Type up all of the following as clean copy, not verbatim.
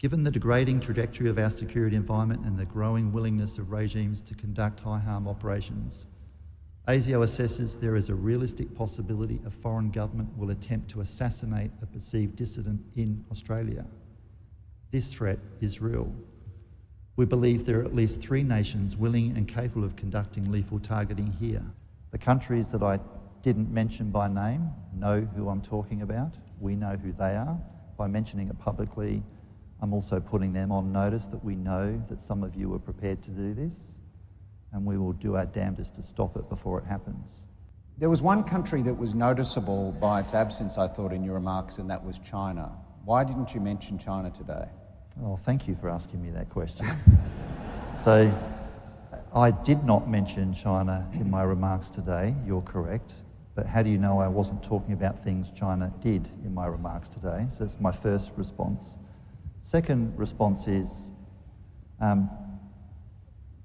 Given the degrading trajectory of our security environment and the growing willingness of regimes to conduct high-harm operations, ASIO assesses there is a realistic possibility a foreign government will attempt to assassinate a perceived dissident in Australia. This threat is real. We believe there are at least 3 nations willing and capable of conducting lethal targeting here. The countries that I didn't mention by name know who I'm talking about. We know who they are. By mentioning it publicly, I'm also putting them on notice that we know that some of you are prepared to do this, and we will do our damnedest to stop it before it happens. There was one country that was noticeable by its absence, I thought, in your remarks, and that was China. Why didn't you mention China today? Oh, thank you for asking me that question. So, I did not mention China in my remarks today, you're correct. But how do you know I wasn't talking about things China did in my remarks today? So that's my first response. Second response is,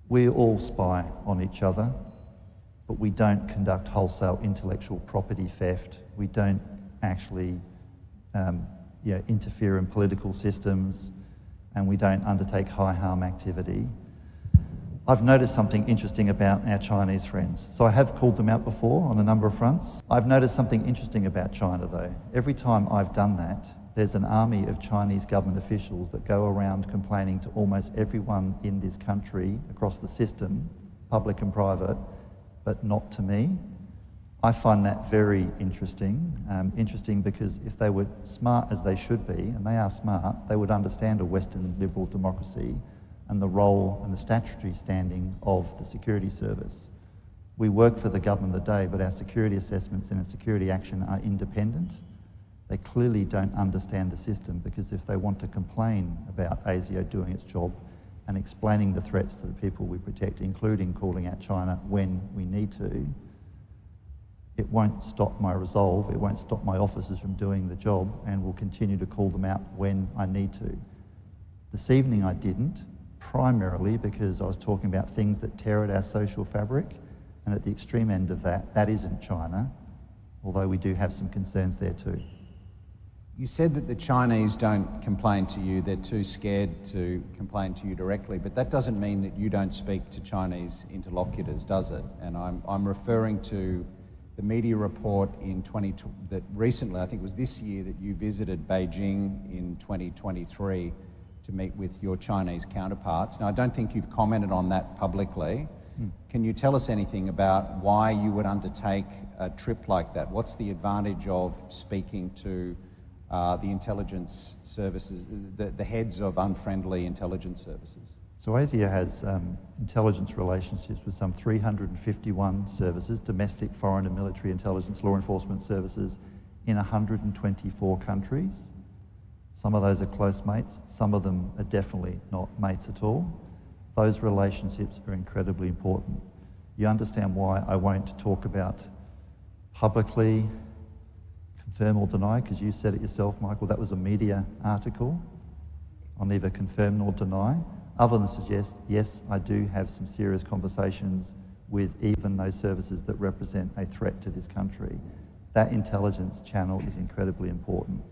we all spy on each other, but we don't conduct wholesale intellectual property theft. We don't actually interfere in political systems, and we don't undertake high harm activity. I've noticed something interesting about our Chinese friends. So I have called them out before on a number of fronts. I've noticed something interesting about China though. Every time I've done that, there's an army of Chinese government officials that go around complaining to almost everyone in this country across the system, public and private, but not to me. I find that very interesting. Interesting because if they were smart as they should be, and they are smart, they would understand a Western liberal democracy and the role and the statutory standing of the security service. We work for the government of the day, but our security assessments and our security action are independent. They clearly don't understand the system, because if they want to complain about ASIO doing its job and explaining the threats to the people we protect, including calling out China when we need to, it won't stop my resolve, it won't stop my officers from doing the job, and we'll continue to call them out when I need to. This evening I didn't, primarily because I was talking about things that tear at our social fabric, and at the extreme end of that, that isn't China, although we do have some concerns there too. You said that the Chinese don't complain to you, they're too scared to complain to you directly, but that doesn't mean that you don't speak to Chinese interlocutors, does it? And I'm referring to the media report that recently, I think it was this year, that you visited Beijing in 2023 to meet with your Chinese counterparts. Now, I don't think you've commented on that publicly. Can you tell us anything about why you would undertake a trip like that? What's the advantage of speaking to the intelligence services, the heads of unfriendly intelligence services? So ASIO has intelligence relationships with some 351 services, domestic, foreign and military intelligence, law enforcement services in 124 countries. Some of those are close mates, some of them are definitely not mates at all. Those relationships are incredibly important. You understand why I won't talk about publicly, confirm or deny, because you said it yourself, Michael, that was a media article. I'll neither confirm nor deny, other than suggest, yes, I do have some serious conversations with even those services that represent a threat to this country. That intelligence channel is incredibly important.